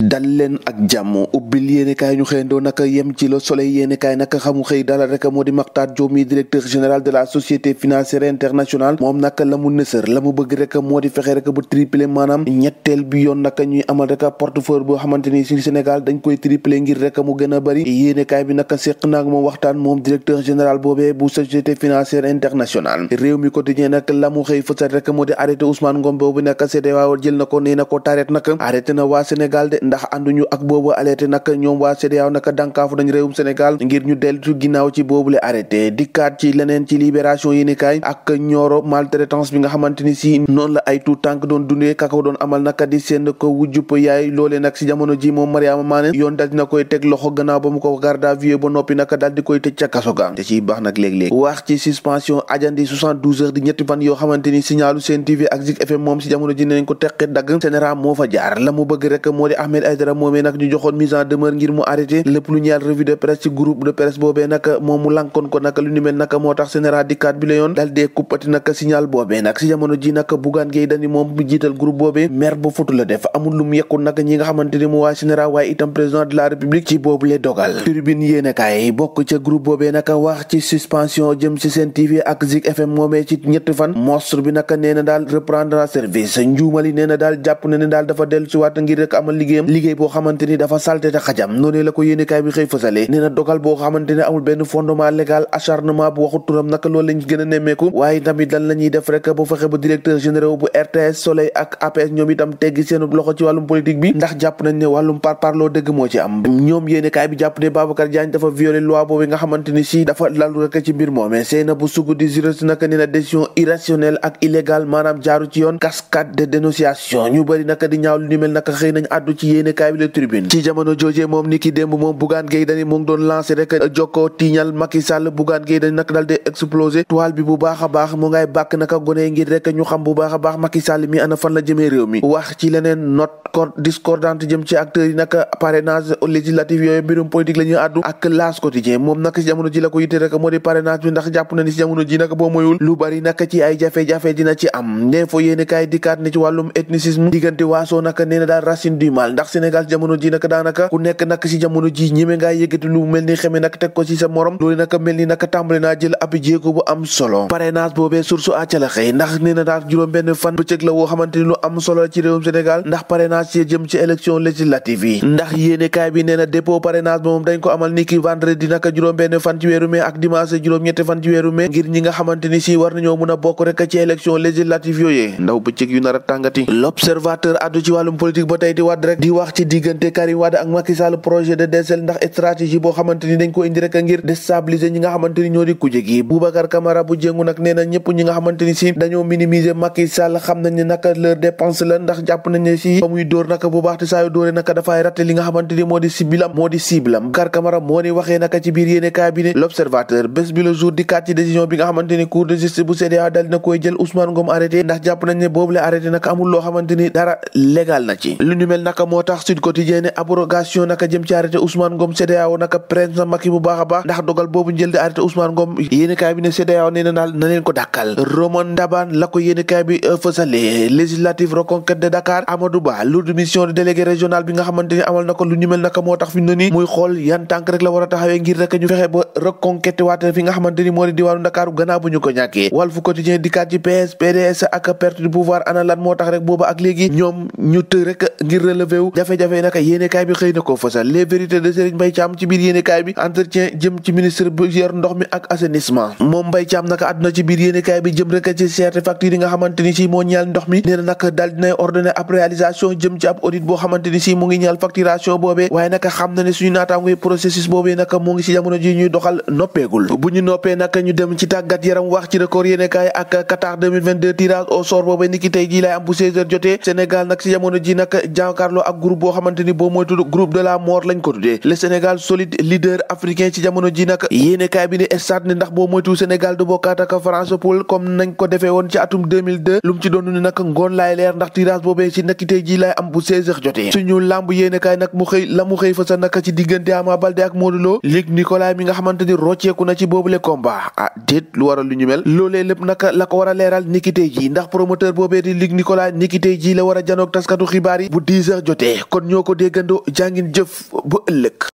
dal leen ak jàmm ubbil yéenekaay ñu xëyandoo naka yem ci Le Soleil yéenekaay naka xamu xëy dala rek moo di Mactar Diop mi directeur général de la société financière internationale moom naka la mu nësër la mu bëgg rek moo di fexe rek ba tripler maanaam ñetteel bi yoon naka ñuy amal rek portefeuille boo xamante ni ci Sénégal dañ koy tripler ngir rek mu gën a bëri yéenekaay bi naka séq naag moom waxtaan moom directeur général boobee bu société financière internationale réew mi quotidien nag la mu xëy fësal rek moo di arrêté Ousmane Ngom boobu naka CEDEAO jël na ko nee na ko taret naka arrêté na waa Sénégal de ndax ànduñu ak boobu arrêté nag ñoom waa CEDEAO nag dànkaafu nañ réewum Sénégal ngir ñu deltu ginnaaw ci boobule arrêté dikkaat ci leneen ci libération yéenekaay ak Nioro maltraitance bi nga xamante ni si noonu la ay tout tànk doon dundee kaka doon amal nag di seen ko wujjup yaay loolee nag si jamono ji moom Mariama Mané yoon dal dina koy teg loxo gannaaw ba mu ko garde à vue ba noppi nag daal di koy tëj ca kaso ga te ciy baax nag léeg-léeg wax ci suspension ajandi 72 heures di ñetti fan yoo xamante ni signalu Sen TV ak Zik FM moom si jamono ji nañ ko teqi dagg général moo fa jaar la mu bëgg rek moo di Ahmed Aïdara moomee nag ñu joxoon mise en demeure ngir mu arrêté lépp lu ñeel revue de presse ci groupe de presse boobee nag moom mu lankoon ko nag lu ni mel nag moo tax général dikkaat bi la yoon dal dee kuppati nag signal boobee nag si jamono ji nag Bougane Gueye Dany moom bu jiital groupe boobee maire ba futu la def amul lu mu yekkul nag ñi nga xamante ni mu waa général waaye itam président de la république ci boobu le dogal Tribune yéenekaay bokk ca groupe boobee nag wax ci suspension jëm ci Sen TV ak Zik FM moomee ci ñetti fan monstre bi nag nee na daal reprendre service njuumali nee na daal jàpp na ne daal dafa dellu si waat ngir rek amal liggéey boo xamante ni dafa salte te xajam noonu la ko yéenekaay bi xëy fësale nee na dogal boo xamante ne amul benn fondement légal acharnement bu waxu turam nag loolu lañ gën a nemmeeku waaye tamit lan la ñuy def rek bu fexe ba directeur général bu RTS Soleil ak APS ñoom itam teggi seen loxo ci wàllum politique bi ndax jàpp nañ ne wàllum parparloo dëgg moo ci am ñoom yéenekaay bi jàpp ne Babacar Diagne dafa violé loi boobu nga xamante ni si dafa lalu rek ci mbir moomee Seynabou Sougou di juriste nag nee na décision irrationnelle ak illégale maanaam jaaru ci yoon cascade de dénonciation ñu bëri nag di ñaaw lu ni mel nag xëy nañ àddu ci yéenekaay bi la Tribune ci jamono joojee moom ni ki démb moom Bougane Gueye Dany mu ngi doon lancé rek jokkoo tiiñal Macky Sall Bougane Gueye Dany nag dal di explosé toile bi bu baax a baax mu ngay bàkk naka gone ngir rek ñu xam bu baax a baax Macky Sall mi ana fan la jëmee réew mi wax ci leneen note discordante jëm ci acteurs yi nag parrainage législatif yooyu mbirum politique la ñuy àddu ak L'As Quotidien moom nag si jamono ji la ko yitte rek moo di parrainage bi ndax jàpp na ni si jamono ji nag boo moyul lu bari nag ci ay jafe-jafe dina ci am ne fo yéene kaay dikkaat ne ci wàllum ethnicisme diggante waasoo nag nee na daal racine du mal ndax Sénégal si jamono ji nag daanaka ku nekk nag si jamono ji ñeme ngaa yëkkati lu mel ni xeme nag teg ko ci sa morom loolu nag mel ni nag tàmbali naa jël ab jéego bu am solo parrainage boobee source àcca la xëy ndax nee na daal juróom benn fan bëccëg la woo xamante ni lu am solo la ci réewum Sénégal ndax parrainage ci jëm ci élection législative yi ndax yéene kaay bi nee na dépôt parrainage moom dañ ko amal niki vendredi nag juróom benn fan ci weeru mai ak dimanche juróom ñetti fan ci weeru mai ngir ñi nga xamante ni si war nañoo mën a bokk rek ci élection législative yooyee ndaw bëccëg yu nar a tàngati l'observateur addu ci wàllum politique ba tey di wadd rek di wax ci diggante Karim Wade ak Macky Sall projet de décel ndax stratégie boo xamante ni dañ ko indi rek ngir déstabiliser ñi nga xamante ni ñoo di kuje gi Boubacar Camara bu jéngu nag nee na ñëpp ñi nga xamante ni si dañoo minimiser Macky Sall xam nañ ne naka leur dépense la ndax jàpp nañ ne si ba muy dóor naka bu baax te saa yu dóore naka dafay raté li nga xamante ni moo di cibilam Boubacar Camara moo ni waxee naka ci biir yéene kaay bi ne l'observateur bés bi le jour di kat ci décision bi nga xamante ni cour de justice bu CEDEAO dal dina koy jël Ousmane Ngom arrêté ndax jàpp nañ ne boobu la arrêté naka amul loo xamante ni dara légal na ci lu ñu mel naka moo tax Sud Quotidien ne abrogation naka jëm ci arrêté Ousmane Ngom CEDEAO naka presse na Macky bu baax a baax ndax dogal boobu njël di arrêté Ousmane Ngom yéene kaay bi ne CEDEAO nee na daal na leen ko dàkkal Roman Ndaban la ko yéene kaay bi fësale législative reconquête de Dakar Amadou Ba lourde mission de délégué régional bi nga xamante ni amal na ko lu ñu mel naka moo tax fi mu ne nii muy xool yan tànk rek la war a taxawee ngir rek ñu fexe ba reconquête waate fi nga xamante ni moo di diwaanu Dakar gannaaw bu ñu ko ñàkkee Walf Quotidien dikkaat ci PS PDS ak perte du pouvoir ana lan moo tax rek booba ak léegi ñoom ñu të rek ngir relever wu jafe-jafe naka yéenekaay bi xëy na ko fësal les vérités de Serigne Mbaye Thiam ci biir yéenekaay bi entretien jëm ci ministre bu yor ndox mi ak assainissement moom Mbaye Thiam naka àdduna ci biir yéenekaay bi jëm rek ci cherté facture yi nga xamante ni si moo ñeel ndox mi nee na nag daal dinay ordonné ab réalisation jëm ci ab audit boo xamante ni si mu ngi ñeel facturation boobee waaye naka xam na ne suñu naataangoy processus boobee naka mu ngi si jamono ji ñuy doxal noppeegul bu ñu noppee naka ñu dem ci tàggat yaram wax ci record yéenekaay ak Qatar 2022 tirage au sort boobee niki tey ji lay am bu 16h jotee Sénégal nag si jamono ji nag jàkkaarloo ak groupe boo xamante ni boo mooy tudd groupe de la mort lañ ko tuddee le Sénégal solide leader africain ci jamono ji nag yéenekaay bi ne stade ne ndax boo moytu Sénégal du bokkaat ak Francophone comme nañ ko defee woon ci atum 2002 lu mu ci doon ni nag ngoon laay leer ndax tirage boobee ci niki tey ji lay am bu 16h jotee suñu lamb yéenekaay nag mu xëy fa sa naka ci diggante Ama Baldé ak Modou Lo Luc Nicolaï mi nga xamante ni rocceeku na ci boobule combat déet lu waral lu ñu mel loolee lépp naka la ko war a leeral niki tey ji ndax promoteur boobee di Luc Nicolaï niki tey ji la war a janoog taskatu xibaar yi bu 10h jotee kon ñoo ko déggandoo jàngin jëf ba ëllëg.